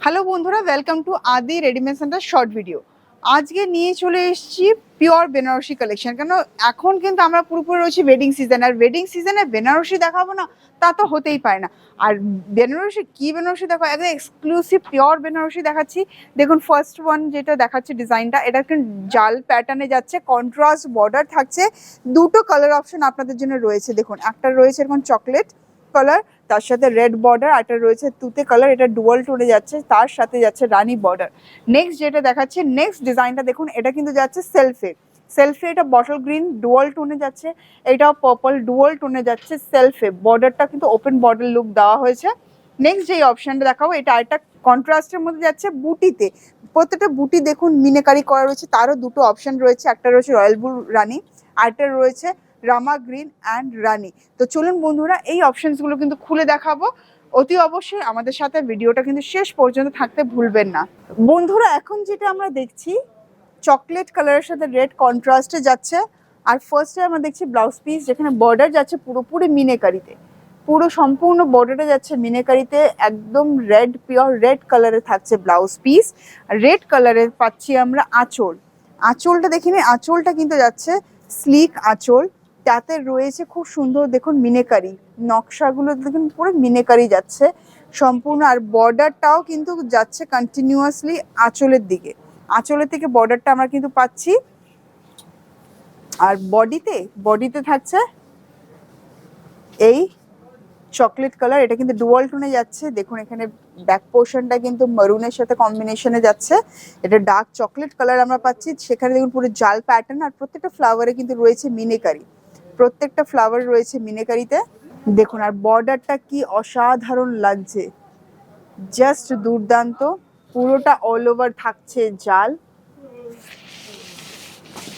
Hello বন্ধুরা, welcome to আদি readymade centre short video. আজকে নিয়ে চলে এসেছি পিওর বেনারসি কালেকশন। কেন এখন কিন্তু আমরা পুরোপুরি রয়েছি ওয়েডিং সিজন, আর ওয়েডিং সিজনে বেনারসি দেখাবো না তা তো হতেই পারে না। আর বেনারসি কি বেনারসি দেখো, একদম এক্সক্লুসিভ পিওর বেনারসি দেখাচ্ছি। দেখুন ফার্স্ট ওয়ান যেটা দেখাচ্ছে ডিজাইনটা, এটা কিন্তু জাল প্যাটার্নে যাচ্ছে, কন্ট্রাস্ট বর্ডার থাকছে, দুটো কালার অপশন আপনাদের জন্য রয়েছে। দেখুন একটা রয়েছে এরকম চকলেট কালার, তার সাথে রেড বর্ডার, আর একটা রয়েছে তুতে কালার, এটা ডুয়াল টোনে যাচ্ছে, তার সাথে যাচ্ছে রানী বর্ডার। নেক্সট যেটা দেখাচ্ছে, নেক্সট ডিজাইনটা দেখুন, এটা কিন্তু যাচ্ছে সেলফে। সেলফে এটা বটল গ্রিন ডুয়াল টোনে যাচ্ছে, এটাও পার্পল ডুয়াল টোনে যাচ্ছে। সেলফে বর্ডারটা কিন্তু ওপেন বর্ডার লুক দেওয়া হয়েছে। নেক্সট যেই অপশনটা দেখাবো, এটা আরেকটা কন্ট্রাস্টের মধ্যে যাচ্ছে বুটিতে। প্রত্যেকটা বুটি দেখুন মিনেকারি করা রয়েছে, তারও দুটো অপশন রয়েছে, একটা রয়েছে রয়্যাল ব্লু রানী, আরেকটা রয়েছে রামা গ্রিন অ্যান্ড রানী। তো চলুন বন্ধুরা, এই অপশনসগুলো কিন্তু খুলে দেখাবো। অতি অবশ্যই আমাদের সাথে ভিডিওটা কিন্তু শেষ পর্যন্ত থাকতে ভুলবেন না বন্ধুরা। এখন যেটা আমরা দেখছি চকলেট কালারের সাথে রেড কন্ট্রাস্টে যাচ্ছে, আর ফার্স্টে আমরা দেখছি ব্লাউজ পিস, যেখানে বর্ডার যাচ্ছে পুরোপুরি মিনেকারিতে, পুরো সম্পূর্ণ বর্ডারটা যাচ্ছে মিনেকারিতে, একদম রেড পিওর রেড কালারে থাকছে ব্লাউজ পিস। রেড কালারে পাচ্ছি আমরা আঁচল। আঁচলটা দেখিনি, আঁচলটা কিন্তু যাচ্ছে স্লিক আঁচল, তাতে রয়েছে খুব সুন্দর দেখুন মিনেকারি, নকশাগুলো দেখুন পুরো মিনেকারি যাচ্ছে সম্পূর্ণ। আর বর্ডারটাও কিন্তু যাচ্ছে কন্টিনিউয়াসলি আঁচলের দিকে, আঁচলের থেকে বর্ডারটা আমরা কিন্তু পাচ্ছি। আর বডিতে থাকছে এই চকলেট কালার, এটা কিন্তু ডুয়াল টোনে যাচ্ছে। দেখুন এখানে ব্যাক পোর্শনটা কিন্তু মারুনের সাথে কম্বিনেশনে যাচ্ছে, এটা ডার্ক চকলেট কালার আমরা পাচ্ছি। সেখানে দেখুন পুরো জাল প্যাটার্ন, আর প্রত্যেকটা ফ্লাওয়ারে কিন্তু রয়েছে মিনেকারি, প্রত্যেকটা ফ্লাওয়ার রয়েছে মিনেকারিতে। দেখুন আর বর্ডারটা কি অসাধারণ লাগছে, জাস্ট দুর্দান্ত। পুরোটা অল ওভার থাকছে জাল।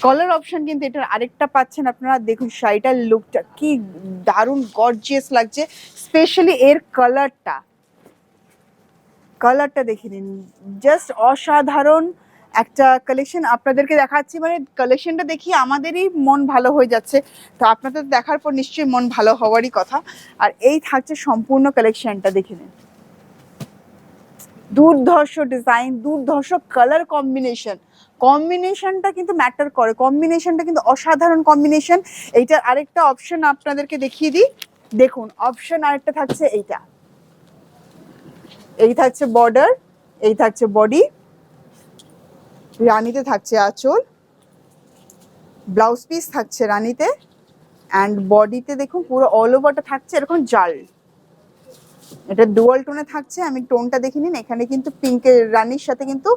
কালার অপশন কিন্তু এটার আরেকটা পাচ্ছেন আপনারা। দেখুন শাড়িটার লুকটা কি দারুণ গর্জিয়াস লাগছে, স্পেশালি এর কালারটা দেখে নিন, জাস্ট অসাধারণ একটা কালেকশন আপনাদেরকে দেখাচ্ছি। মানে কালেকশনটা দেখি আমাদেরই মন ভালো হয়ে যাচ্ছে, তো আপনাদের দেখার পর নিশ্চয়ই মন ভালো হওয়ারই কথা। আর এই থাকছে সম্পূর্ণ কালেকশনটা, দেখে নিন দুর্ধর্ষ ডিজাইন, দুর্ধর্ষ কালার কম্বিনেশনটা কিন্তু ম্যাটার করে, কম্বিনেশনটা কিন্তু অসাধারণ কম্বিনেশন। এইটার আরেকটা অপশন আপনাদেরকে দেখিয়ে দিই, দেখুন অপশন আরেকটা থাকছে এইটা, এই থাকছে বর্ডার, এই থাকছে বডি, রানীতে থাকছে আঁচল, ব্লাউজ পিস থাকছে রানীতে, অ্যান্ড বডিতে দেখুন পুরো অল ওভারটা থাকছে এরকম জাল। এটা ডুয়াল টোনে থাকছে, আমি টোনটা দেখে নিন, এখানে কিন্তু পিঙ্কের রানীর সাথে কিন্তু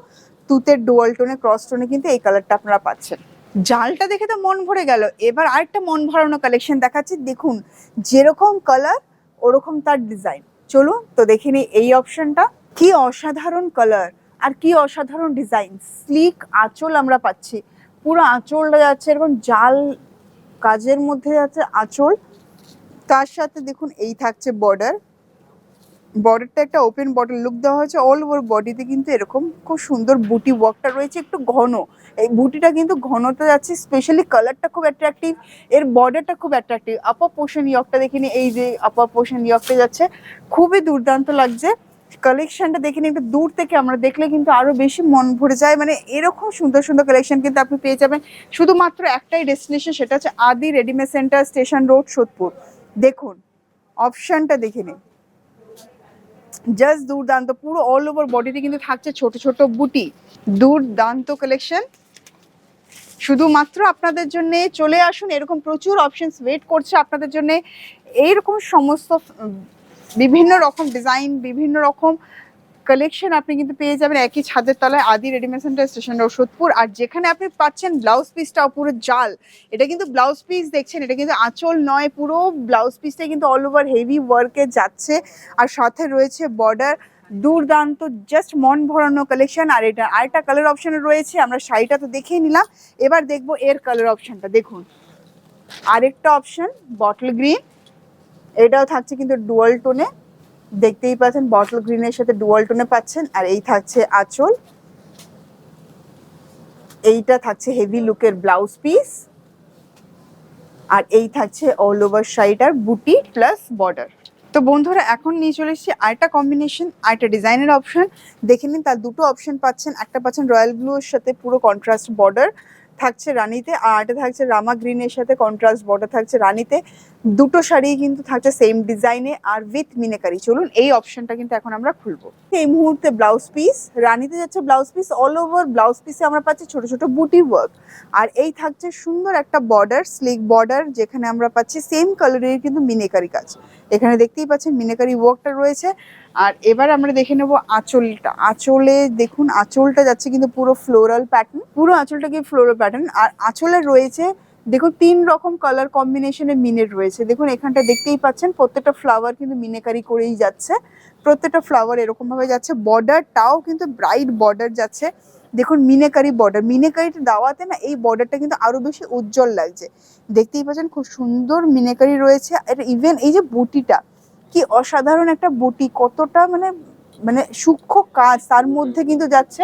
তুতের ডুয়াল টোনে ক্রস টোনে কিন্তু এই কালারটা আপনারা পাচ্ছেন। জালটা দেখে তো মন ভরে গেল, এবার আরেকটা মন ভরানো কালেকশন দেখাচ্ছি। দেখুন যেরকম কালার ওরকম তার ডিজাইন। চলুন তো দেখে নিই এই অপশনটা, কি অসাধারণ কালার আর কি অসাধারণ ডিজাইন। স্লিক আঁচল আমরা পাচ্ছি, পুরো আঁচলটা যাচ্ছে এরকম জাল কাজের মধ্যে যাচ্ছে আঁচল, তার সাথে দেখুন এই থাকছে বর্ডার, বর্ডারটা একটা ওপেন বর্ডার লুক দেওয়া হয়েছে। অল ওভার বডিতে কিন্তু এরকম খুব সুন্দর বুটি ওয়ার্কটা রয়েছে, একটু ঘন, এই বুটিটা কিন্তু ঘনতে যাচ্ছে, স্পেশালি কালারটা খুব অ্যাট্রাকটিভ, এর বর্ডারটা খুব অ্যাট্রাকটিভ। আপার পোর্শন ইয়কটা দেখে নিই, এই যে আপার পোর্শন ইয়কটা যাচ্ছে, খুবই দুর্দান্ত লাগছে। কালেকশনটা দেখে নিই একটু দূর থেকে, আমরা দেখলে কিন্তু আরো বেশি মন ভরে যায়। মানে এরকম সুন্দর সুন্দর কালেকশন কিন্তু আপনি পেয়ে যাবেন শুধুমাত্র একটাই ডেস্টিনেশন, সেটা হচ্ছে আদি readymade centre, station road, Sodepur. দেখুন অপশনটা দেখে নিন, জাস্ট দুর্দান্ত, পুরো অল ওভার বডিতে কিন্তু থাকছে ছোট ছোট বুটি, দুর্দান্ত কালেকশন শুধুমাত্র আপনাদের জন্য। চলে আসুন, এরকম প্রচুর অপশনস ওয়েট করছে আপনাদের জন্য। এইরকম সমস্ত বিভিন্ন রকম ডিজাইন, বিভিন্ন রকম কালেকশন আপনি কিন্তু পেয়ে যাবেন একই ছাদের তলায়, Adi readymade centre, station road, Sodepur. আর যেখানে আপনি পাচ্ছেন ব্লাউজ পিসটাও পুরো জাল, এটা কিন্তু ব্লাউজ পিস দেখছেন, এটা কিন্তু আঁচল নয়, পুরো ব্লাউজ পিসটা কিন্তু অল ওভার হেভি ওয়ার্কে যাচ্ছে, আর সাথে রয়েছে বর্ডার। দুর্দান্ত, জাস্ট মন ভরানো কালেকশন। আর এটা আরেকটা কালার অপশন রয়েছে, আমরা শাড়িটা তো দেখেই নিলাম, এবার দেখবো এর কালার অপশনটা। দেখুন আরেকটা অপশন বটল গ্রিন, এটাও থাকছে কিন্তু ডুয়াল টোনে, দেখতেই পাচ্ছেন বটল গ্রিনের সাথে ডুয়াল টোনে পাচ্ছেন। আর এই থাকছে আঁচল, এইটা থাকছে হেভি লুকের ব্লাউজ পিস, আর এই থাকছে অল ওভার শাড়িটার বুটি প্লাস বর্ডার। তো তো বন্ধুরা এখন নিয়ে চলে এসেছি আরেকটা কম্বিনেশন, আরেকটা ডিজাইনের অপশন। দেখে নিন, তার দুটো অপশন পাচ্ছেন। একটা পাচ্ছেন রয়্যাল ব্লুর সাথে পুরো কন্ট্রাস্ট বর্ডার থাকছে রানিতে, আর একটা থাকছে রামা গ্রিনের সাথে কন্ট্রাস্ট বর্ডার থাকছে রানিতে। দুটো শাড়ি কিন্তু থাকছে সেম ডিজাইনে আর উইথ মিনাকারি। চলুন এই অপশনটা কিন্তু এখন আমরা খুলবো। এই মুহূর্তে ব্লাউজ পিস রানিতে যাচ্ছে, blouse piece all over blouse পিসে আমরা পাচ্ছি ছোট ছোট বুটি ওয়ার্ক, আর এই থাকছে সুন্দর একটা বর্ডার, স্লিক বর্ডার, যেখানে আমরা পাচ্ছি সেম কালারের কিন্তু মিনাকারি কাজ। এখানে দেখতেই পাচ্ছেন মিনাকারি ওয়ার্কটা রয়েছে। আর এবার আমরা দেখে নেব আঁচলটা। আঁচলে দেখুন, আঁচলটা যাচ্ছে কিন্তু পুরো ফ্লোরাল প্যাটার্ন, পুরো আঁচলটা কি ফ্লোরাল প্যাটার্ন। আর আঁচলে রয়েছে দেখুন 3 রকম কালার কম্বিনেশনে মিনের রয়েছে। দেখুন এখানটা দেখতেই পাচ্ছেন প্রত্যেকটা ফ্লাওয়ার কিন্তু মিনাকারি করেই যাচ্ছে, প্রত্যেকটা ফ্লাওয়ার এরকম ভাবে যাচ্ছে। বর্ডারটাও কিন্তু ব্রাইট বর্ডার যাচ্ছে। দেখুন মিনাকারি বর্ডার, মিনাকারিটা দেওয়াতে না এই বর্ডারটা কিন্তু আরো বেশি উজ্জ্বল লাগছে। দেখতেই পাচ্ছেন খুব সুন্দর মিনাকারি রয়েছে। আর ইভেন এই যে বুটিটা, কি অসাধারণ একটা বুটি, কতটা মানে মানে সূক্ষ্ম কাজ তার মধ্যে কিন্তু যাচ্ছে।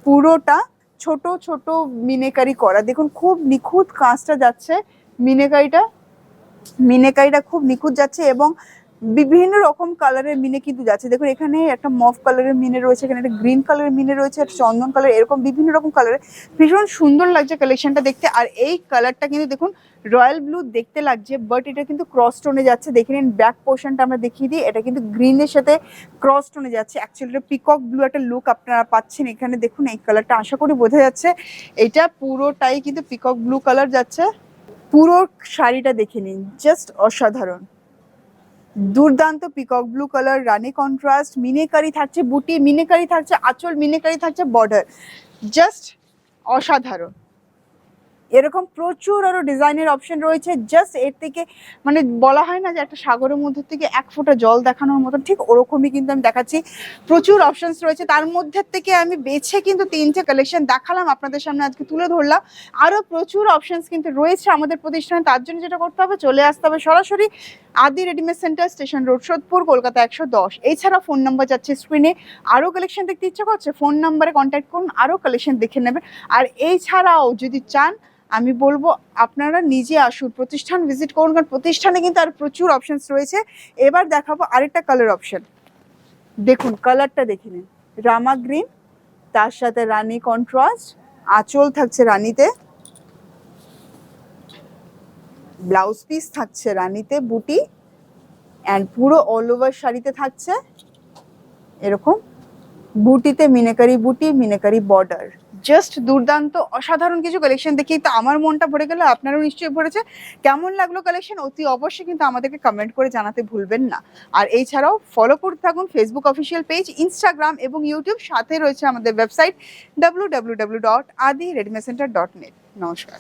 পুরোটা ছোট ছোট মিনাকারি করা, দেখুন খুব নিখুঁত কাজটা যাচ্ছে। মিনাকারিটা মিনাকারিটা খুব নিখুঁত যাচ্ছে এবং বিভিন্ন রকম কালারের মিনে কিন্তু যাচ্ছে। দেখুন এখানে একটা মফ কালারের মিনে রয়েছে, এখানে একটা গ্রিন কালারের মিনে রয়েছে, একটা চন্দন কালার, এরকম বিভিন্ন রকম কালারের। ভীষণ সুন্দর লাগছে কালেকশনটা দেখতে। আর এই কালারটা কিন্তু দেখুন রয়্যাল ব্লু দেখতে লাগছে, বাট এটা কিন্তু ক্রস টোনে যাচ্ছে। দেখে নিন ব্যাক পোর্শনটা আমরা দেখিয়ে দিই, এটা কিন্তু গ্রিনের সাথে ক্রস টোনে যাচ্ছে। অ্যাকচুয়ালি এটা পিকক ব্লু একটা লুক আপনারা পাচ্ছেন এখানে। দেখুন এই কালারটা আশা করি বোঝা যাচ্ছে, এটা পুরোটাই কিন্তু পিকক ব্লু কালার যাচ্ছে। পুরো শাড়িটা দেখে নিন, জাস্ট অসাধারণ, দুর্দান্ত পিকক ব্লু কালার, রানি কন্ট্রাস্ট, মিনেকারি থাকছে বুটি, মিনেকারি থাকছে আঁচল, মিনেকারি থাকছে বর্ডার, জাস্ট অসাধারণ। এরকম প্রচুর আরো ডিজাইনের অপশন রয়েছে। জাস্ট এর থেকে মানে বলা হয় না যে একটা সাগরের মধ্যে থেকে এক ফোঁটা জল দেখানোর মতন, ঠিক ওরকমই কিন্তু আমি দেখাচ্ছি। প্রচুর অপশনস রয়েছে, তার মধ্যে থেকে আমি বেছে কিন্তু 3টে কালেকশন দেখালাম আপনাদের সামনে, আজকে তুলে ধরলাম। আরো প্রচুর অপশনস কিন্তু রয়েছে আমাদের প্রতিষ্ঠানে। তার জন্য যেটা করতে হবে, চলে আসতে হবে সরাসরি আদি readymade centre, station road, Sodepur, Kolkata 110। এছাড়া ফোন নাম্বার যাচ্ছে স্ক্রিনে। আরও কালেকশন দেখতে ইচ্ছা করছে, ফোন নাম্বারে কন্ট্যাক্ট করুন, আরও কালেকশন দেখে নেবেন। আর এছাড়াও যদি চান, আমি বলবো আপনারা নিজে আসুন, প্রতিষ্ঠান ভিজিট করুন, কারণ প্রতিষ্ঠানে কিন্তু আর প্রচুর অপশনস রয়েছে। এবার দেখাবো আরেকটা কালার অপশন। দেখুন কালারটা দেখে নিন, রামা গ্রিন, তার সাথে রানী কন্ট্রাস্ট, আঁচল থাকছে রানীতে, ব্লাউজ পিস থাকছে রানীতে বুটি, অ্যান্ড পুরো অল ওভার শাড়িতে থাকছে এরকম বুটিতে মিনাকারি বুটি, মিনাকারি বর্ডার। জাস্ট দুর্দান্ত অসাধারণ কিছু কালেকশন দেখেই তো আমার মনটা ভরে গেল, আপনারও নিশ্চয়ই ভরেছে। কেমন লাগলো কালেকশন অতি অবশ্যই কিন্তু আমাদেরকে কমেন্ট করে জানাতে ভুলবেন না। আর এছাড়াও ফলো করতে থাকুন ফেসবুক অফিসিয়াল পেজ, ইনস্টাগ্রাম এবং ইউটিউব, সাথে রয়েছে আমাদের ওয়েবসাইট www.adireadymedcenter.net। নমস্কার।